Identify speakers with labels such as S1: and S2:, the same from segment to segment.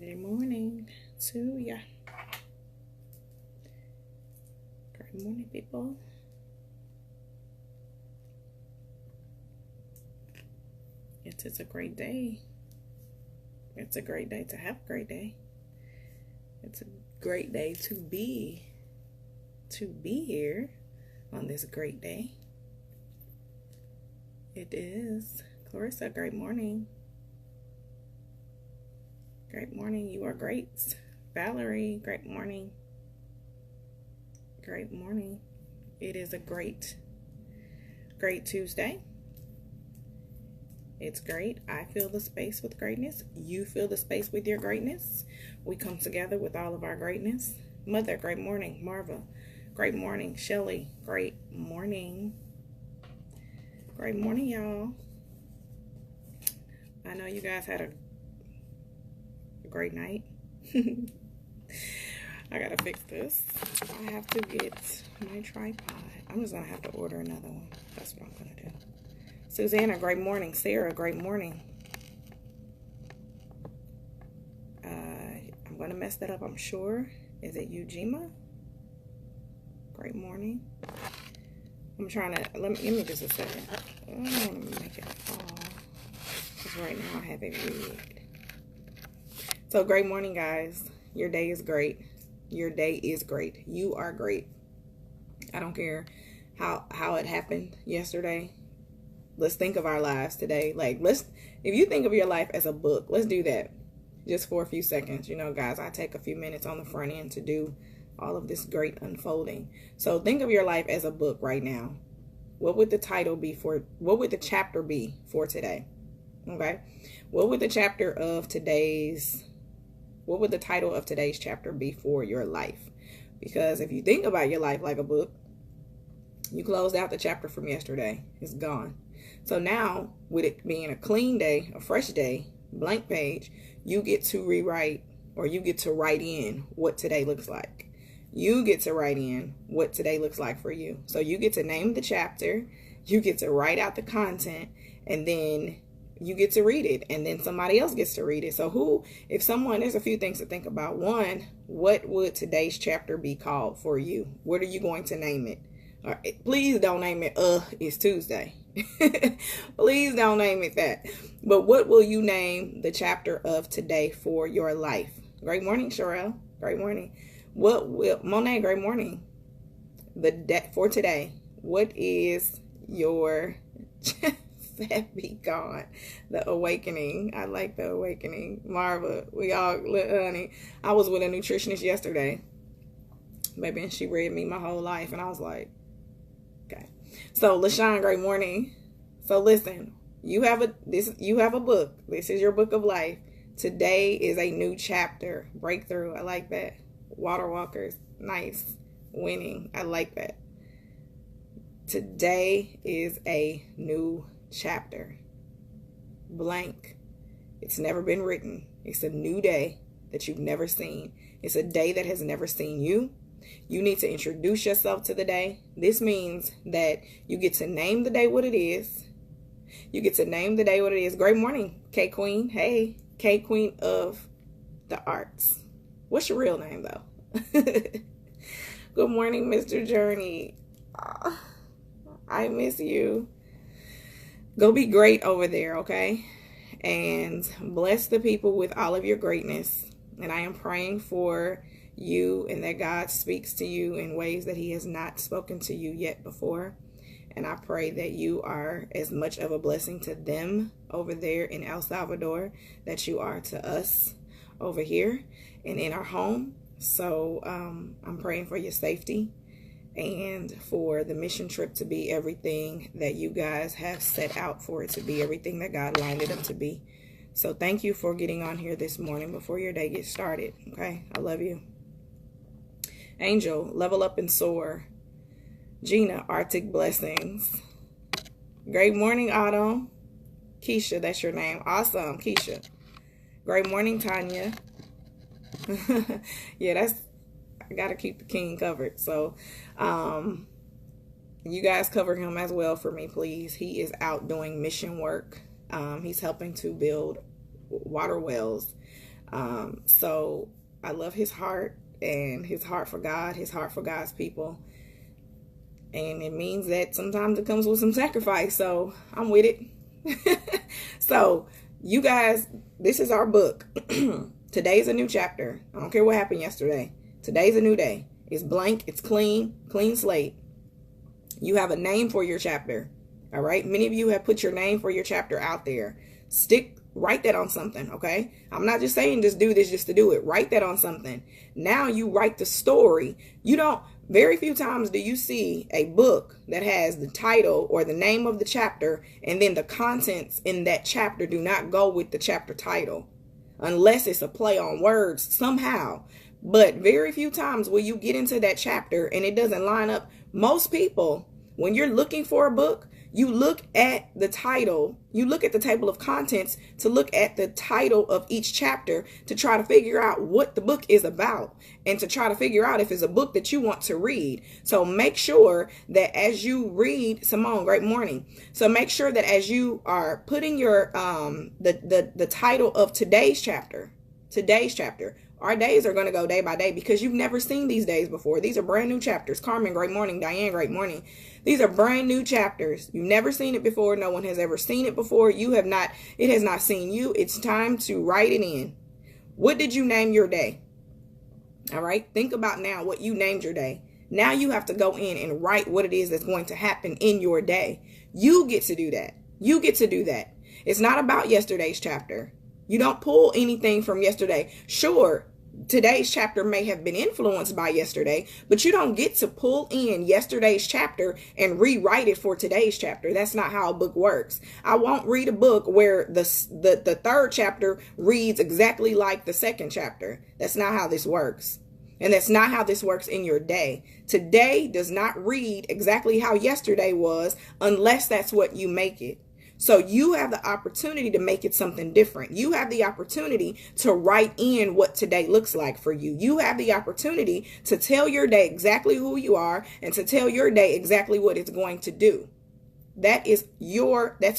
S1: Good morning to ya. Good morning, people. It's a great day. It's a great day to have a great day. It's a great day to be here on this great day. It is. Clarissa, great morning. Great morning. You are great. Valerie, great morning. Great morning. It is a great Tuesday. It's great. I fill the space with greatness. You fill the space with your greatness. We come together with all of our greatness. Mother, great morning. Marva, great morning. Shelly, great morning. Great morning, y'all. I know you guys had a great night. I gotta fix this. I have to get my tripod. I'm just gonna have to order another one. That's what I'm gonna do. Susanna, great morning. Sarah, great morning. I'm gonna mess that up, I'm sure. Is it Ujima? Great morning. I'm trying to let me just a second. I don't want to make it fall because right now I have it rigged. So great morning, guys. Your day is great. Your day is great. You are great. I don't care how it happened yesterday. Let's think of our lives today. If you think of your life as a book, let's do that just for a few seconds. You know, guys, I take a few minutes on the front end to do all of this great unfolding. So think of your life as a book right now. What would the title be for, what would the chapter be for today? Okay. What would the title of today's chapter be for your life? Because if you think about your life like a book, you closed out the chapter from yesterday. It's gone. So now, with it being a clean day, a fresh day, blank page, you get to rewrite, or you get to write in what today looks like. You get to write in what today looks like for you. So you get to name the chapter, you get to write out the content, and then you get to read it, and then somebody else gets to read it. So there's a few things to think about. One, what would today's chapter be called for you? What are you going to name it? Please don't name it, it's Tuesday. Please don't name it that. But what will you name the chapter of today for your life? Great morning, Sherelle. Great morning. Monet, great morning. For today, what is your that be gone? The awakening. I like the awakening. Marva, honey. I was with a nutritionist yesterday, baby, and she read me my whole life, and I was like, okay. So LaShawn, great morning. So listen, you have a book. This is your book of life. Today is a new chapter. Breakthrough. I like that. Water walkers. Nice. Winning. I like that. Today is a new chapter. Blank. It's never been written. It's a new day that you've never seen. It's a day that has never seen you. You need to introduce yourself to the day. This means that you get to name the day what it is. You get to name the day what it is. Great morning, K Queen. Hey, K Queen of the Arts. What's your real name, though? Good morning, Mr. Journey. Oh, I miss you. Go be great over there, okay? And bless the people with all of your greatness. And I am praying for you, and that God speaks to you in ways that he has not spoken to you yet before. And I pray that you are as much of a blessing to them over there in El Salvador that you are to us over here and in our home. So I'm praying for your safety and for the mission trip to be everything that you guys have set out for it to be, everything that God lined it up to be. So thank you for getting on here this morning before your day gets started. Okay, I love you. Angel, level up and soar. Gina, Arctic blessings. Great morning, Autumn. Keisha, that's your name. Awesome, Keisha. Great morning, Tanya. Yeah, I gotta keep the king covered. So you guys cover him as well for me, please. He is out doing mission work. He's helping to build water wells So I love his heart and his heart for God, his heart for God's people. And it means that sometimes it comes with some sacrifice. So I'm with it. So you guys, this is our book. Today's a new chapter. I don't care what happened yesterday. Today's a new day. It's blank. It's clean slate. You have a name for your chapter. All right. Many of you have put your name for your chapter out there. Write that on something. Okay. I'm not just saying just do this just to do it. Write that on something. Now you write the story. Very few times do you see a book that has the title or the name of the chapter and then the contents in that chapter do not go with the chapter title, unless it's a play on words somehow. But very few times will you get into that chapter and it doesn't line up. Most people, when you're looking for a book, you look at the title, you look at the table of contents to look at the title of each chapter to try to figure out what the book is about and to try to figure out if it's a book that you want to read. So make sure that as you read, Simone, great morning. So make sure that as you are putting your, the title of today's chapter, our days are going to go day by day because you've never seen these days before. These are brand new chapters. Carmen, great morning. Diane, great morning. These are brand new chapters. You've never seen it before. No one has ever seen it before. It has not seen you. It's time to write it in. What did you name your day? All right. Think about now what you named your day. Now you have to go in and write what it is that's going to happen in your day. You get to do that. You get to do that. It's not about yesterday's chapter. You don't pull anything from yesterday. Sure, today's chapter may have been influenced by yesterday, but you don't get to pull in yesterday's chapter and rewrite it for today's chapter. That's not how a book works. I won't read a book where the third chapter reads exactly like the second chapter. That's not how this works. And that's not how this works in your day. Today does not read exactly how yesterday was unless that's what you make it. So you have the opportunity to make it something different. You have the opportunity to write in what today looks like for you. You have the opportunity to tell your day exactly who you are and to tell your day exactly what it's going to do. That's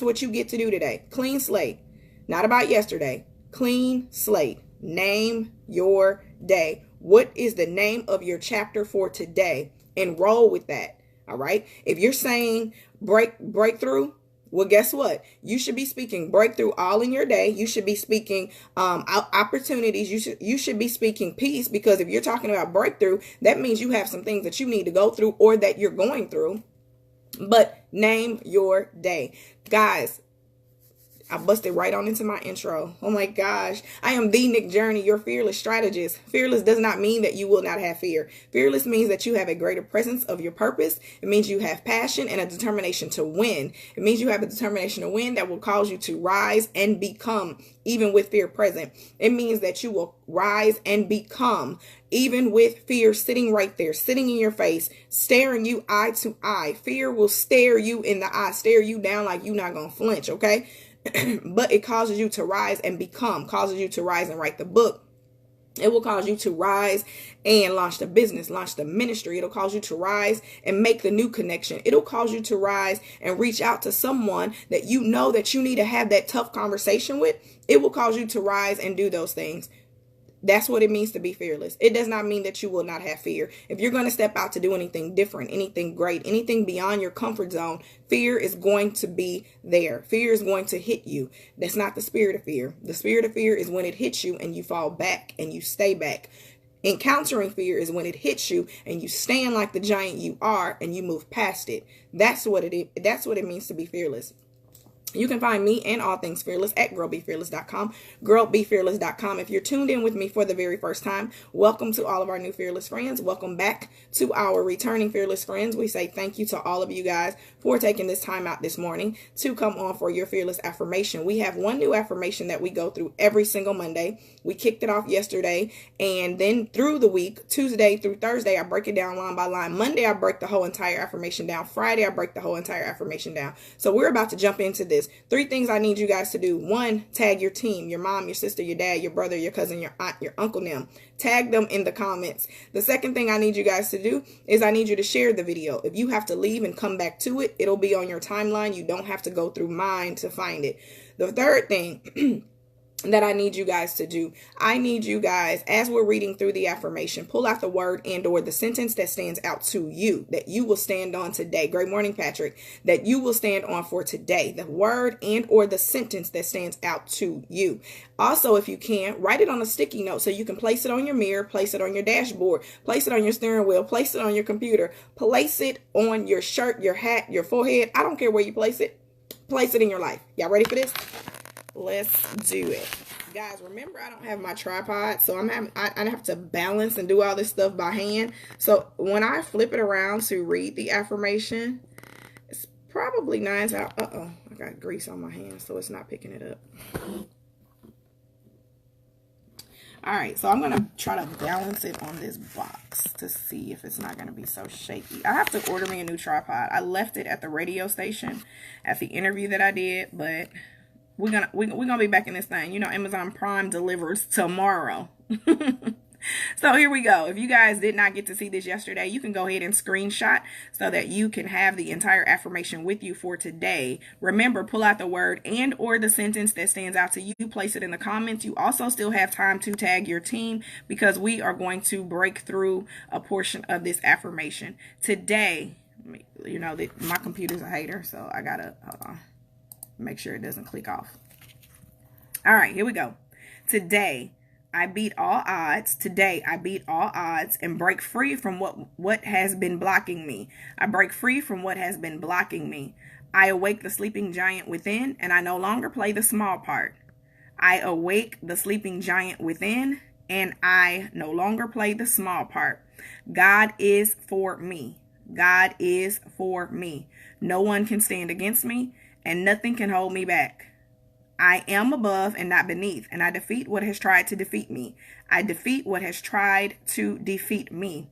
S1: what you get to do today. Clean slate. Not about yesterday. Clean slate. Name your day. What is the name of your chapter for today? And roll with that. All right. If you're saying breakthrough, well, guess what? You should be speaking breakthrough all in your day. You should be speaking opportunities. You should be speaking peace, because if you're talking about breakthrough, that means you have some things that you need to go through or that you're going through. But name your day. Guys, I busted right on into my intro. Oh my gosh. I am the Nick Journey, your fearless strategist. Fearless does not mean that you will not have fear. Fearless means that you have a greater presence of your purpose. It means you have passion and a determination to win. It means you have a determination to win that will cause you to rise and become, even with fear present. It means that you will rise and become, even with fear sitting right there, sitting in your face, staring you eye to eye. Fear will stare you in the eye, stare you down like you're not going to flinch, okay? But it causes you to rise and become, causes you to rise and write the book. It will cause you to rise and launch the business, launch the ministry. It'll cause you to rise and make the new connection. It'll cause you to rise and reach out to someone that you know that you need to have that tough conversation with. It will cause you to rise and do those things. That's what it means to be fearless. It does not mean that you will not have fear. If you're going to step out to do anything different, anything great, anything beyond your comfort zone, fear is going to be there. Fear is going to hit you. That's not the spirit of fear. The spirit of fear is when it hits you and you fall back and you stay back. Encountering fear is when it hits you and you stand like the giant you are and you move past it. That's what it means to be fearless. You can find me and all things fearless at girlbefearless.com, girlbefearless.com. If you're tuned in with me for the very first time, welcome to all of our new fearless friends. Welcome back to our returning fearless friends. We say thank you to all of you guys for taking this time out this morning to come on for your fearless affirmation. We have one new affirmation that we go through every single Monday. We kicked it off yesterday, and then through the week, Tuesday through Thursday, I break it down line by line. Monday, I break the whole entire affirmation down. Friday, I break the whole entire affirmation down. So we're about to jump into this. 3 things I need you guys to do. 1, tag your team, your mom, your sister, your dad, your brother, your cousin, your aunt, your uncle, them. Tag them in the comments. The second thing I need you guys to do is I need you to share the video. If you have to leave and come back to it, it'll be on your timeline. You don't have to go through mine to find it. The third thing that I need you guys to do. I need you guys, as we're reading through the affirmation, pull out the word and or the sentence that stands out to you, that you will stand on today. Great morning, Patrick. That you will stand on for today. The word and or the sentence that stands out to you. Also, if you can, write it on a sticky note so you can place it on your mirror, place it on your dashboard, place it on your steering wheel, place it on your computer, place it on your shirt, your hat, your forehead. I don't care where you place it. Place it in your life. Y'all ready for this? Let's do it. Guys, remember I don't have my tripod, so I have to balance and do all this stuff by hand. So when I flip it around to read the affirmation, it's probably 9 times. Uh-oh, I got grease on my hands, so it's not picking it up. All right, so I'm going to try to balance it on this box to see if it's not going to be so shaky. I have to order me a new tripod. I left it at the radio station at the interview that I did, but we're gonna be back in this thing. You know, Amazon Prime delivers tomorrow. So here we go. If you guys did not get to see this yesterday, you can go ahead and screenshot so that you can have the entire affirmation with you for today. Remember, pull out the word and or the sentence that stands out to you. Place it in the comments. You also still have time to tag your team because we are going to break through a portion of this affirmation. Today, you know, my computer's a hater, so I gotta, hold on, make sure it doesn't click off. All right, here we go. Today, I beat all odds. Today, I beat all odds and break free from what has been blocking me. I break free from what has been blocking me. I awake the sleeping giant within, and I no longer play the small part. I awake the sleeping giant within, and I no longer play the small part. God is for me. God is for me. No one can stand against me, and nothing can hold me back. I am above and not beneath, and I defeat what has tried to defeat me. I defeat what has tried to defeat me.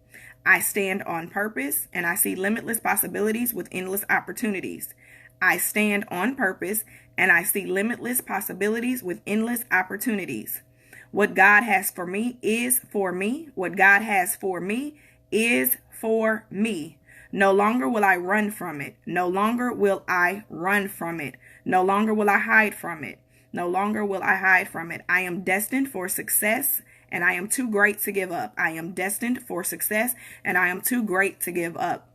S1: I stand on purpose, and I see limitless possibilities with endless opportunities. I stand on purpose, and I see limitless possibilities with endless opportunities. What God has for me is for me. What God has for me is for me. No longer will I run from it. No longer will I run from it. No longer will I hide from it. No longer will I hide from it. I am destined for success, and I am too great to give up. I am destined for success, and I am too great to give up.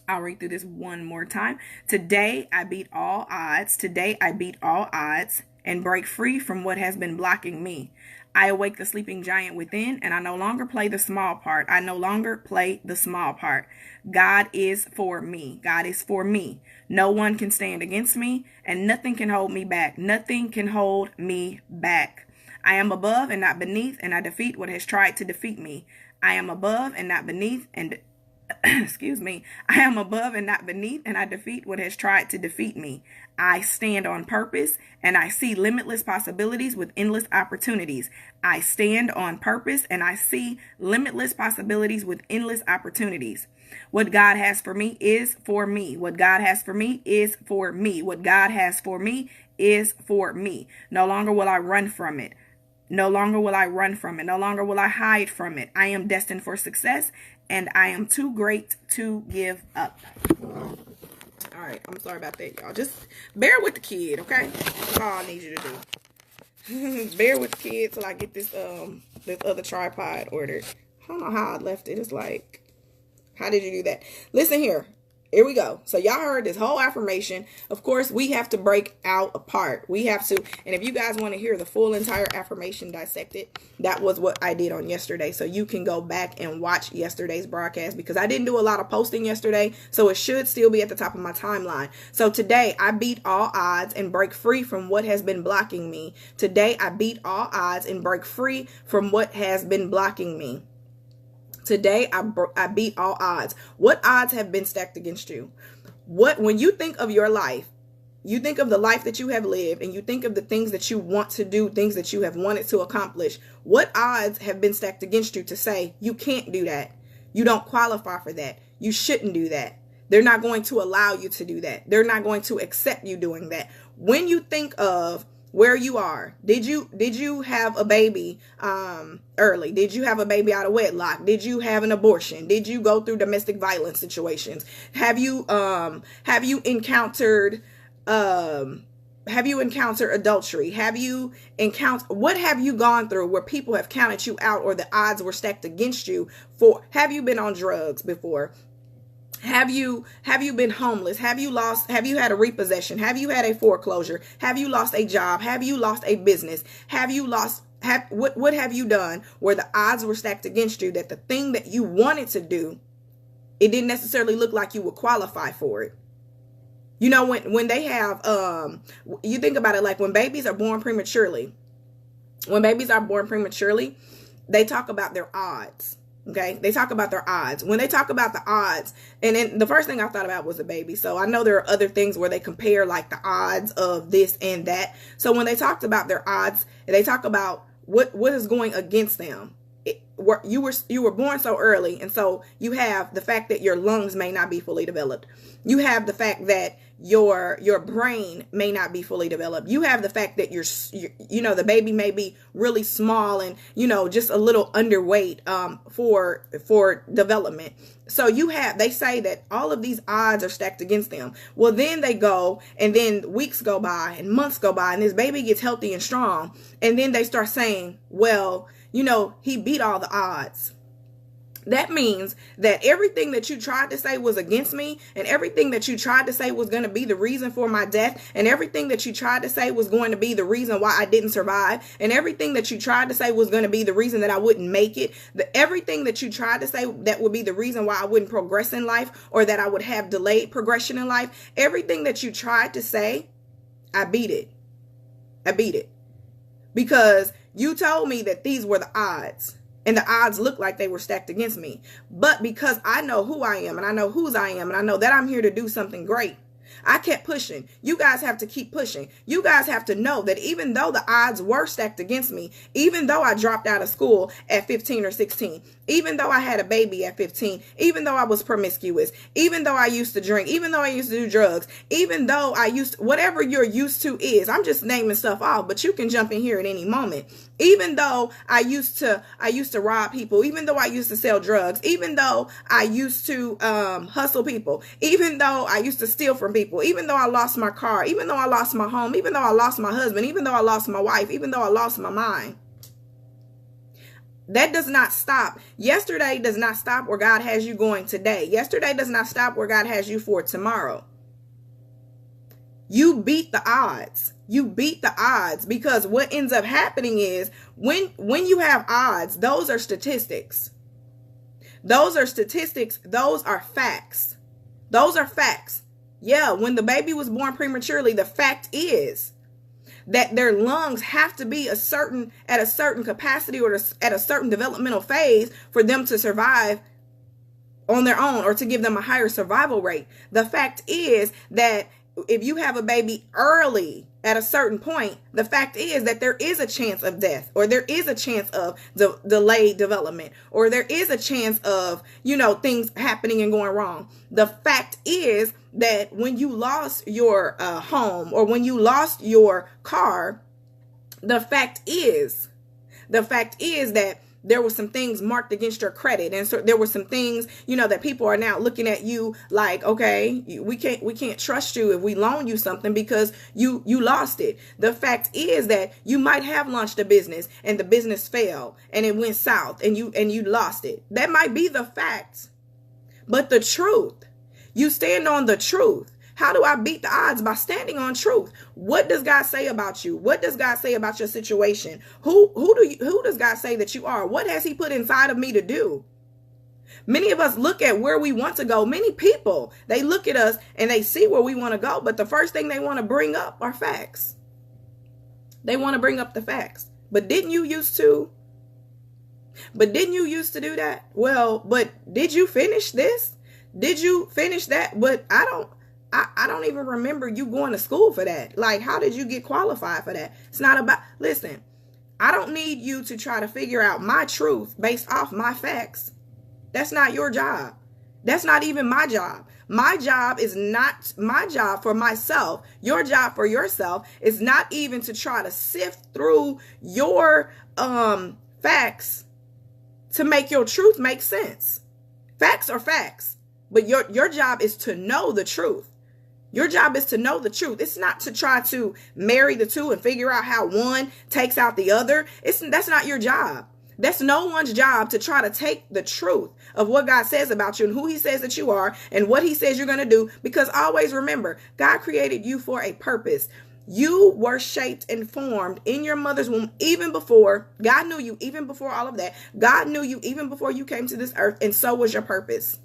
S1: I'll read through this one more time. Today, I beat all odds. Today, I beat all odds and break free from what has been blocking me. I awake the sleeping giant within, and I no longer play the small part. I no longer play the small part. God is for me. God is for me. No one can stand against me, and nothing can hold me back. Nothing can hold me back. I am above and not beneath, and I defeat what has tried to defeat me. I am above and not beneath, and excuse me. I am above and not beneath, and I defeat what has tried to defeat me. I stand on purpose, and I see limitless possibilities with endless opportunities. I stand on purpose, and I see limitless possibilities with endless opportunities. What God has for me is for me. What God has for me is for me. What God has for me is for me. No longer will I run from it. No longer will I run from it. No longer will I hide from it. I am destined for success, and I am too great to give up. All right, I'm sorry about that, y'all. Just bear with the kid, okay? That's all I need you to do. Bear with the kid till I get this other tripod ordered. I don't know how I left it. It's like, how did you do that? Listen here. Here we go. So y'all heard this whole affirmation. Of course, we have to break out apart. We have to. And if you guys want to hear the full entire affirmation dissected, that was what I did on yesterday. So you can go back and watch yesterday's broadcast because I didn't do a lot of posting yesterday. So it should still be at the top of my timeline. So today I beat all odds and break free from what has been blocking me. Today I beat all odds and break free from what has been blocking me. Today, I beat all odds. What odds have been stacked against you? When you think of your life, you think of the life that you have lived, and you think of the things that you want to do, things that you have wanted to accomplish. What odds have been stacked against you to say, you can't do that? You don't qualify for that. You shouldn't do that. They're not going to allow you to do that. They're not going to accept you doing that. When you think of where you are, did you have a baby early? Did you have a baby out of wedlock? Did you have an abortion? Did you go through domestic violence situations? Have you encountered encountered adultery? What have you gone through where people have counted you out or the odds were stacked against you for? Have you been on drugs before? Have you been homeless? Have you had a repossession? Have you had a foreclosure? Have you lost a job? Have you lost a business? What have you done where the odds were stacked against you that the thing that you wanted to do, it didn't necessarily look like you would qualify for it? You know, when they have, you think about it, like when babies are born prematurely, they talk about their odds. Okay. They talk about their odds. When they talk about the odds, and then the first thing I thought about was a baby. So I know there are other things where they compare like the odds of this and that. So when they talked about their odds, they talk about what is going against them. You were born so early, and so you have the fact that your lungs may not be fully developed. You have the fact that your brain may not be fully developed. You have the fact that the baby may be really small and just a little underweight for development. So they say that all of these odds are stacked against them. Well, then they go, and then weeks go by and months go by, and this baby gets healthy and strong, and then they start saying, well, he beat all the odds. That means that everything that you tried to say was against me, and everything that you tried to say was going to be the reason for my death, and everything that you tried to say was going to be the reason why I didn't survive, and everything that you tried to say was going to be the reason that I wouldn't make it, everything that you tried to say that would be the reason why I wouldn't progress in life, or that I would have delayed progression in life, everything that you tried to say, I beat it. Because you told me that these were the odds. And the odds looked like they were stacked against me. But because I know who I am, and I know whose I am, and I know that I'm here to do something great, I kept pushing. You guys have to keep pushing. You guys have to know that even though the odds were stacked against me, even though I dropped out of school at 15 or 16, even though I had a baby at 15, even though I was promiscuous, even though I used to drink, even though I used to do drugs, even though whatever you're used to is, I'm just naming stuff off, but you can jump in here at any moment. Even though I used to rob people, even though I used to sell drugs, even though I used to hustle people, even though I used to steal from people, even though I lost my car, even though I lost my home, even though I lost my husband, even though I lost my wife, even though I lost my mind. That does not stop. Yesterday does not stop where God has you going today. Yesterday does not stop where God has you for tomorrow. You beat the odds. You beat the odds, because what ends up happening is when you have odds, those are statistics. Those are statistics. Those are facts. Those are facts. Yeah, when the baby was born prematurely, the fact is that their lungs have to be at a certain capacity or at a certain developmental phase for them to survive on their own, or to give them a higher survival rate. The fact is that if you have a baby early at a certain point, the fact is that there is a chance of death, or there is a chance of delayed development, or there is a chance of, things happening and going wrong. The fact is that when you lost your home, or when you lost your car, the fact is that there were some things marked against your credit. And so there were some things, that people are now looking at you like, okay, we can't trust you if we loan you something because you lost it. The fact is that you might have launched a business and the business failed and it went south and you lost it. That might be the fact. But the truth, you stand on the truth. How do I beat the odds? By standing on truth. What does God say about you? What does God say about your situation? Who does God say that you are? What has he put inside of me to do? Many of us look at where we want to go. Many people, they look at us and they see where we want to go. But the first thing they want to bring up are facts. They want to bring up the facts. But didn't you used to do that? Well, but did you finish this? Did you finish that? But I don't even remember you going to school for that. Like, how did you get qualified for that? It's not about, listen, I don't need you to try to figure out my truth based off my facts. That's not your job. That's not even my job. My job is not my job for myself. Your job for yourself is not even to try to sift through your facts to make your truth make sense. Facts are facts, but your job is to know the truth. Your job is to know the truth. It's not to try to marry the two and figure out how one takes out the other. That's not your job. That's no one's job to try to take the truth of what God says about you and who he says that you are and what he says you're going to do. Because always remember, God created you for a purpose. You were shaped and formed in your mother's womb even before God knew you, even before all of that. God knew you even before you came to this earth, and so was your purpose.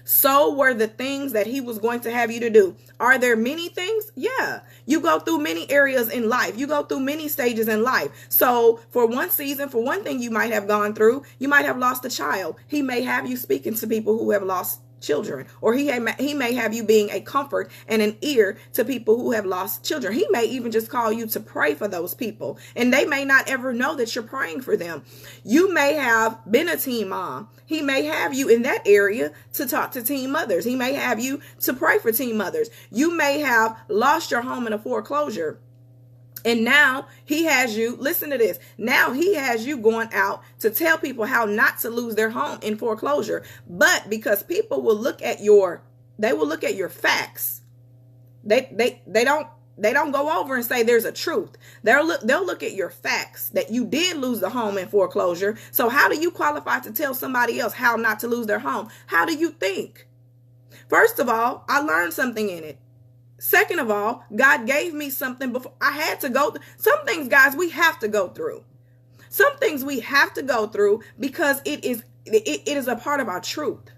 S1: So were the things that he was going to have you to do. Are there many things? Yeah. You go through many areas in life. You go through many stages in life. So for one season, for one thing you might have gone through, you might have lost a child. He may have you speaking to people who have lost children, or he may have you being a comfort and an ear to people who have lost children. He may even just call you to pray for those people, and they may not ever know that you're praying for them. You may have been a teen mom. He may have you in that area to talk to teen mothers. He may have you to pray for teen mothers. You may have lost your home in a foreclosure, and now he has you, listen to this, now he has you going out to tell people how not to lose their home in foreclosure. But because people will look at your facts. They don't go over and say there's a truth. They'll look at your facts that you did lose the home in foreclosure. So how do you qualify to tell somebody else how not to lose their home? How do you think? First of all, I learned something in it. Second of all, God gave me something before I had to go. Some things, guys, we have to go through. Some things we have to go through because it is a part of our truth.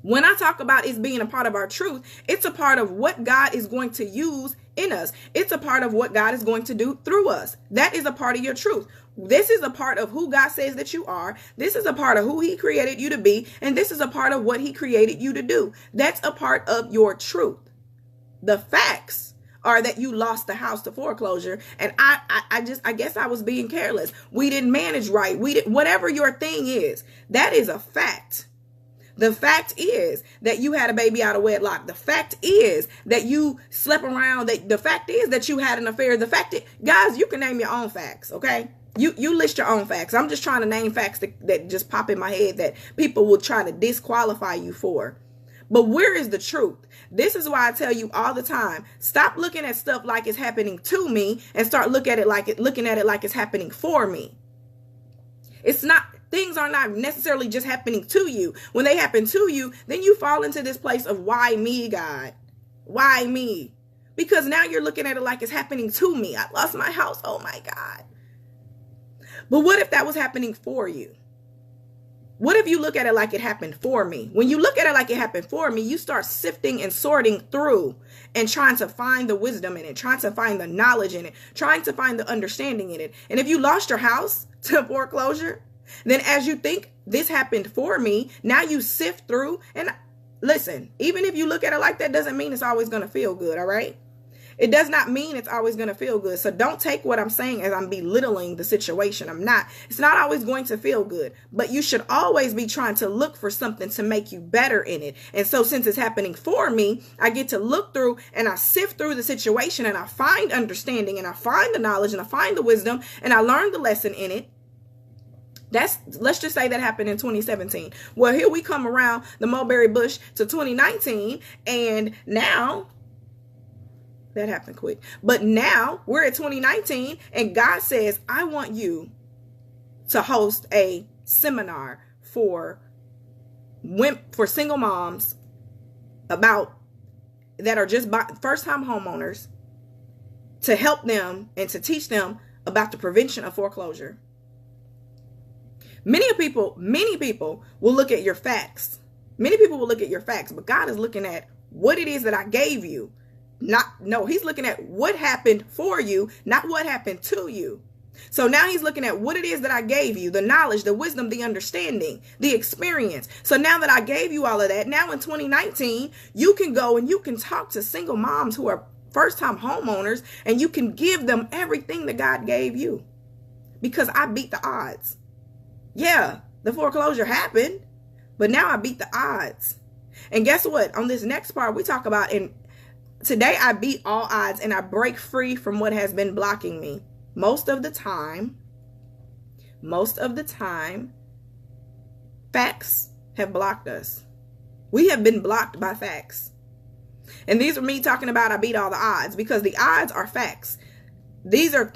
S1: When I talk about it being a part of our truth, it's a part of what God is going to use in us. It's a part of what God is going to do through us. That is a part of your truth. This is a part of who God says that you are. This is a part of who he created you to be. And this is a part of what he created you to do. That's a part of your truth. The facts are that you lost the house to foreclosure. And I guess I was being careless. We didn't manage right. Whatever your thing is, that is a fact. The fact is that you had a baby out of wedlock. The fact is that you slept around. The fact is that you had an affair. The fact is, guys, you can name your own facts. Okay. You list your own facts. I'm just trying to name facts that just pop in my head that people will try to disqualify you for. But where is the truth? This is why I tell you all the time, stop looking at stuff like it's happening to me and start looking at it like it's happening for me. It's not, things are not necessarily just happening to you. When they happen to you, then you fall into this place of why me, God? Why me? Because now you're looking at it like it's happening to me. I lost my house. Oh my God. But what if that was happening for you? What if you look at it like it happened for me? When you look at it like it happened for me, you start sifting and sorting through and trying to find the wisdom in it, trying to find the knowledge in it, trying to find the understanding in it. And if you lost your house to foreclosure, then as you think this happened for me, now you sift through. And listen, even if you look at it like that, doesn't mean it's always going to feel good. All right. It does not mean it's always going to feel good. So don't take what I'm saying as I'm belittling the situation. I'm not. It's not always going to feel good, but you should always be trying to look for something to make you better in it. And so since it's happening for me, I get to look through and I sift through the situation and I find understanding and I find the knowledge and I find the wisdom and I learn the lesson in it. Let's just say that happened in 2017. Well, here we come around the mulberry bush to 2019, and now that happened quick. But now we're at 2019 and God says, I want you to host a seminar for single moms that are just first-time homeowners, to help them and to teach them about the prevention of foreclosure. Many people will look at your facts. Many people will look at your facts, but God is looking at what it is that I gave you. He's looking at what happened for you, not what happened to you. So now he's looking at what it is that I gave you, the knowledge, the wisdom, the understanding, the experience. So now that I gave you all of that, now in 2019, you can go and you can talk to single moms who are first-time homeowners, and you can give them everything that God gave you, because I beat the odds. Yeah, the foreclosure happened, but now I beat the odds. And guess what? On this next part, we talk about today I beat all odds and I break free from what has been blocking me. Most of the time, facts have blocked us. We have been blocked by facts. And these are me talking about I beat all the odds, because the odds are facts. These are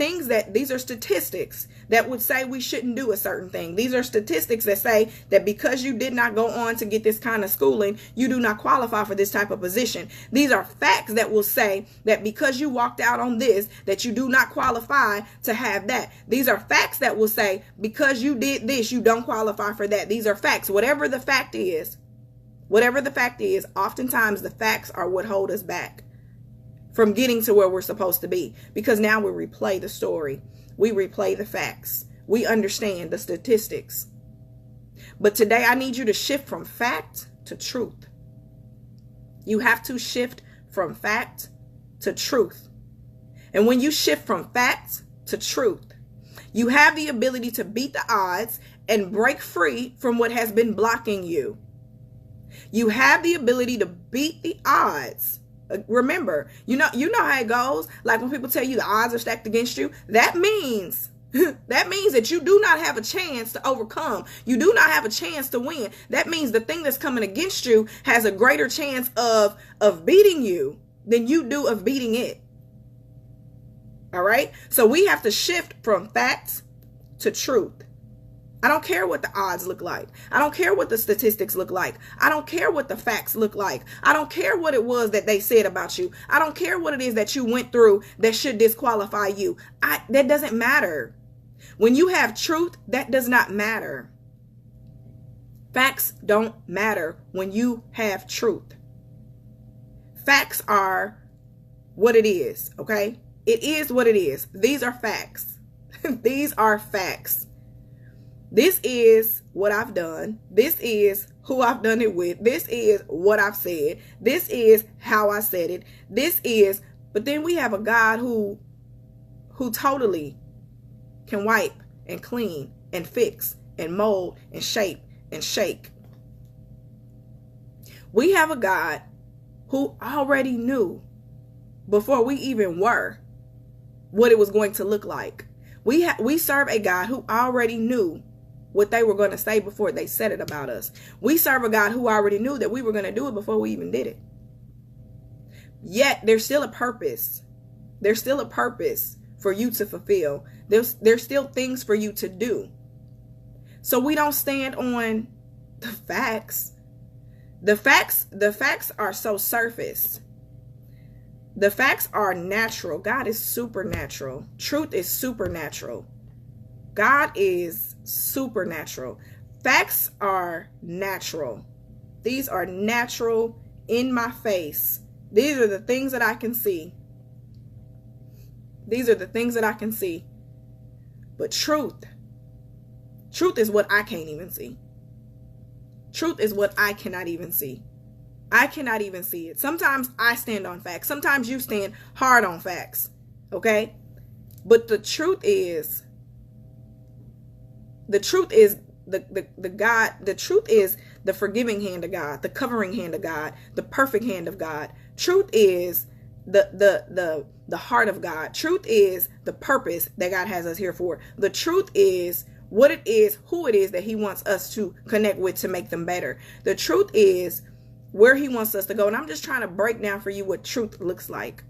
S1: statistics that would say we shouldn't do a certain thing. These are statistics that say that because you did not go on to get this kind of schooling, you do not qualify for this type of position. These are facts that will say that because you walked out on this, that you do not qualify to have that. These are facts that will say because you did this, you don't qualify for that. These are facts. Whatever the fact is, oftentimes the facts are what hold us back from getting to where we're supposed to be, because now we replay the story. We replay the facts. We understand the statistics. But today I need you to shift from fact to truth. You have to shift from fact to truth. And when you shift from fact to truth, you have the ability to beat the odds and break free from what has been blocking you. You have the ability to beat the odds. Remember, you know how it goes. Like when people tell you the odds are stacked against you, that means that you do not have a chance to overcome. You do not have a chance to win. That means the thing that's coming against you has a greater chance of beating you than you do of beating it. All right. So we have to shift from facts to truth. I don't care what the odds look like. I don't care what the statistics look like. I don't care what the facts look like. I don't care what it was that they said about you. I don't care what it is that you went through that should disqualify you. That doesn't matter. When you have truth, that does not matter. Facts don't matter when you have truth. Facts are what it is, okay? It is what it is. These are facts. These are facts. This is what I've done. This is who I've done it with. This is what I've said. This is how I said it. But then we have a God who totally can wipe and clean and fix and mold and shape and shake. We have a God who already knew before we even were what it was going to look like. We serve a God who already knew what they were going to say before they said it about us. We serve a God who already knew that we were going to do it before we even did it. Yet there's still a purpose. There's still a purpose for you to fulfill. There's still things for you to do. So we don't stand on the facts. The facts are so surface. The facts are natural. God is supernatural. Truth is supernatural. God is supernatural. Facts are natural. These are natural, in my face. These are the things that I can see. These are the things that I can see. But truth is what I can't even see. Truth is what I cannot even see. I cannot even see it. Sometimes I stand on facts. Sometimes you stand hard on facts. Okay? But the truth is the God. The truth is the forgiving hand of God, the covering hand of God, the perfect hand of God. Truth is the heart of God. Truth is the purpose that God has us here for. The truth is what it is, who it is that he wants us to connect with to make them better. The truth is where he wants us to go. And I'm just trying to break down for you what truth looks like.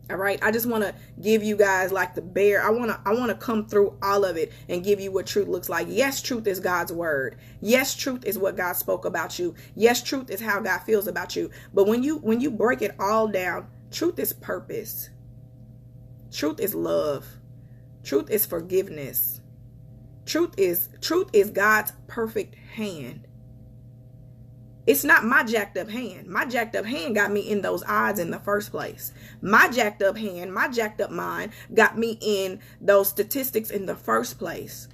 S1: All right. I just want to give you guys like the bear. I want to come through all of it and give you what truth looks like. Yes, truth is God's word. Yes, truth is what God spoke about you. Yes, truth is how God feels about you. But when you break it all down, truth is purpose. Truth is love. Truth is forgiveness. Truth is God's perfect hand. It's not my jacked up hand. My jacked up hand got me in those odds in the first place. My jacked up hand, my jacked up mind got me in those statistics in the first place.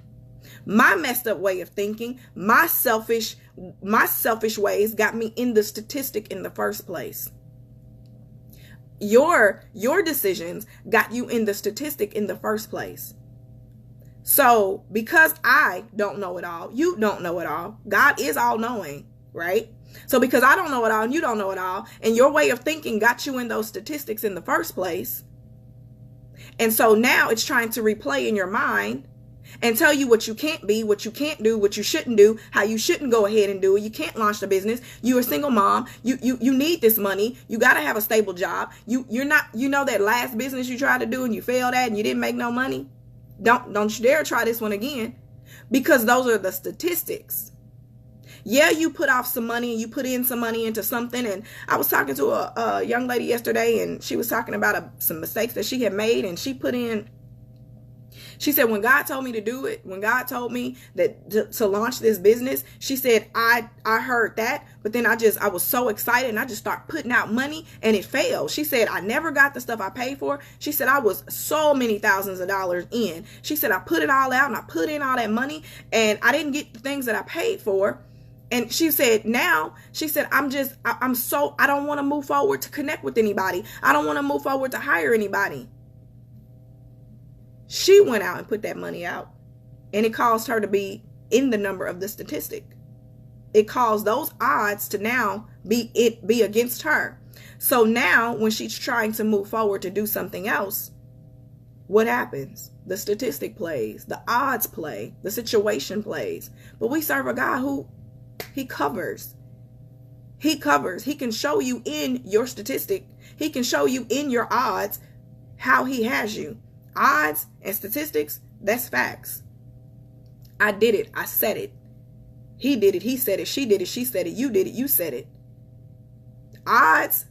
S1: My messed up way of thinking, my selfish ways got me in the statistic in the first place. Your decisions got you in the statistic in the first place. So because I don't know it all, you don't know it all. God is all knowing, right? So because I don't know it all and you don't know it all, and your way of thinking got you in those statistics in the first place. And so now it's trying to replay in your mind and tell you what you can't be, what you can't do, what you shouldn't do, how you shouldn't go ahead and do it. You can't launch the business. You're a single mom. You need this money. You got to have a stable job. You're not, that last business you tried to do and you failed at and you didn't make no money. Don't you dare try this one again, because those are the statistics. Yeah, you put off some money and you put in some money into something. And I was talking to a young lady yesterday, and she was talking about some mistakes that she had made, and she said, when God told me to do it, when God told me that to launch this business, she said, I heard that, but then I was so excited and I just started putting out money and it failed. She said, I never got the stuff I paid for. She said, I was so many thousands of dollars in. She said, I put it all out and I put in all that money and I didn't get the things that I paid for. And she said, I don't want to move forward to connect with anybody. I don't want to move forward to hire anybody. She went out and put that money out, and it caused her to be in the number of the statistic. It caused those odds to now be against her. So now when she's trying to move forward to do something else, what happens? The statistic plays, the odds play, the situation plays. But we serve a God who He covers. He covers. He can show you in your statistic. He can show you in your odds how He has you. Odds and statistics, that's facts. I did it. I said it. He did it. He said it. She did it. She said it. You did it. You said it. Odds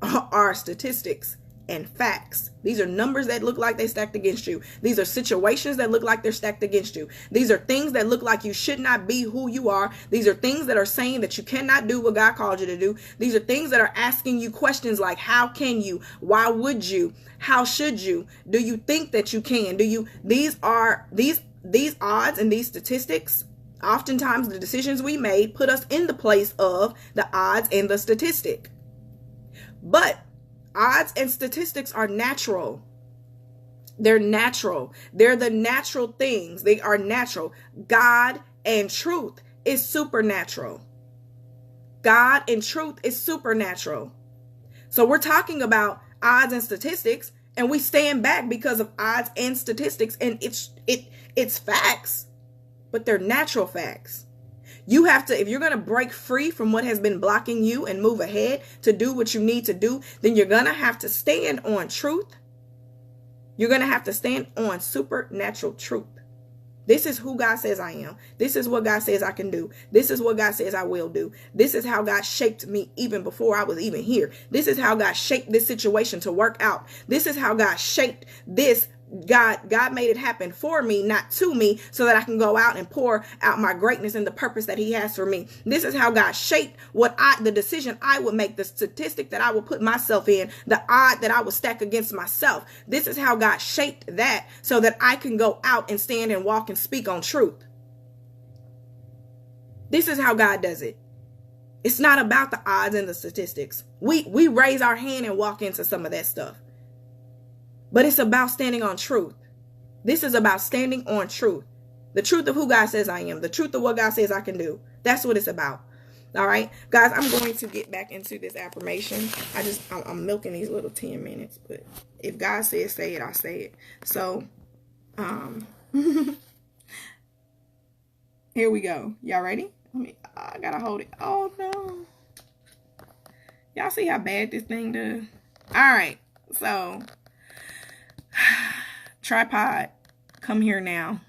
S1: are statistics and facts. These are numbers that look like they stacked against you. These are situations that look like they're stacked against you. These are things that look like you should not be who you are. These are things that are saying that you cannot do what God called you to do. These are things that are asking you questions like, how can you? Why would you? How should you? Do you think that you can? These odds and these statistics, oftentimes the decisions we made put us in the place of the odds and the statistic. But odds and statistics are natural. They're natural. They're the natural things. They are natural. God and truth is supernatural. God and truth is supernatural. So we're talking about odds and statistics, and we stand back because of odds and statistics, and it's facts, but they're natural facts. You have to, if you're going to break free from what has been blocking you and move ahead to do what you need to do, then you're going to have to stand on truth. You're going to have to stand on supernatural truth. This is who God says I am. This is what God says I can do. This is what God says I will do. This is how God shaped me even before I was even here. This is how God shaped this situation to work out. This is how God shaped this. God made it happen for me, not to me, so that I can go out and pour out my greatness and the purpose that He has for me. This is how God shaped the decision I would make, the statistic that I would put myself in, the odd that I would stack against myself. This is how God shaped that so that I can go out and stand and walk and speak on truth. This is how God does it. It's not about the odds and the statistics. We raise our hand and walk into some of that stuff. But it's about standing on truth. This is about standing on truth. The truth of who God says I am. The truth of what God says I can do. That's what it's about. All right, guys, I'm going to get back into this affirmation. I'm milking these little 10 minutes. But if God says say it, I'll say it. So, here we go. Y'all ready? I gotta hold it. Oh, no. Y'all see how bad this thing does? All right, so... Tripod, come here now.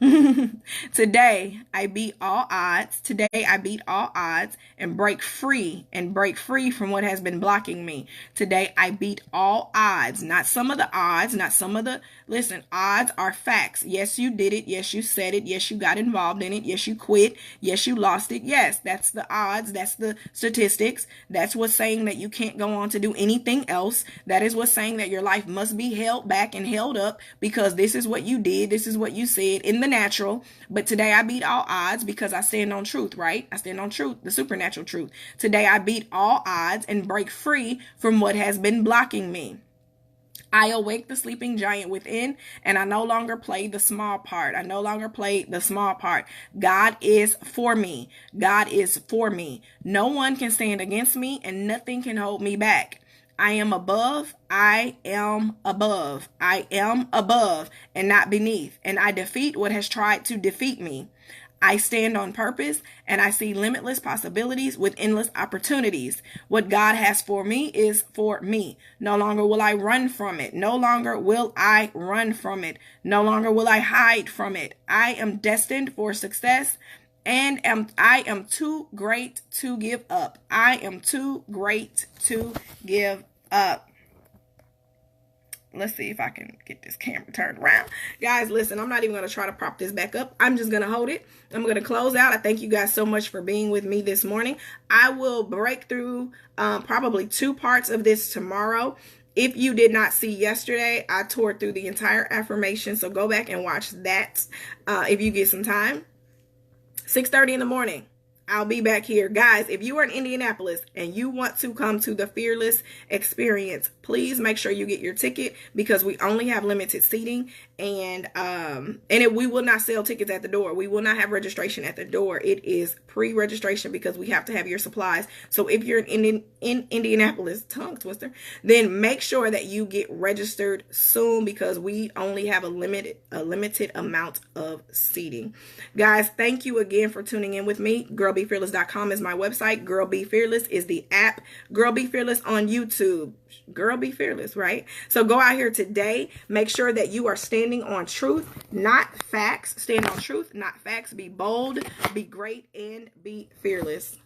S1: Today I beat all odds. Today I beat all odds and break free from what has been blocking me. Today I beat all odds, not some of the odds, not some of the, listen, odds are facts. Yes, you did it. Yes, you said it. Yes, you got involved in it. Yes, you quit. Yes, you lost it. Yes, that's the odds. That's the statistics. That's what's saying that you can't go on to do anything else. That is what's saying that your life must be held back and held up because this is what you did. This is what you said in the natural. But today I beat all odds because I stand on truth, right? I stand on truth, the supernatural truth. Today I beat all odds and break free from what has been blocking me. I awake the sleeping giant within, and I no longer play the small part. I no longer play the small part. God is for me. God is for me. No one can stand against me, and nothing can hold me back. I am above. I am above. I am above and not beneath. And I defeat what has tried to defeat me. I stand on purpose and I see limitless possibilities with endless opportunities. What God has for me is for me. No longer will I run from it. No longer will I run from it. No longer will I hide from it. I am destined for success and I am too great to give up. I am too great to give up. Let's see if I can get this camera turned around. Guys, listen, I'm not even going to try to prop this back up. I'm just going to hold it. I'm going to close out. I thank you guys so much for being with me this morning. I will break through probably 2 parts of this tomorrow. If you did not see yesterday, I tore through the entire affirmation. So go back and watch that if you get some time. 6:30 in the morning. I'll be back here. Guys, if you are in Indianapolis and you want to come to the Fearless Experience, please make sure you get your ticket because we only have limited seating and we will not sell tickets at the door. We will not have registration at the door. It is pre-registration because we have to have your supplies. So if you're in Indianapolis, tongue twister, then make sure that you get registered soon because we only have a limited amount of seating. Guys, thank you again for tuning in with me. GirlBeFearless.com is my website. Girl Be Fearless is the app. Girl Be Fearless on YouTube. Girl Be Fearless, right? So go out here today. Make sure that you are standing on truth, not facts. Stand on truth, not facts. Be bold, be great, and be fearless.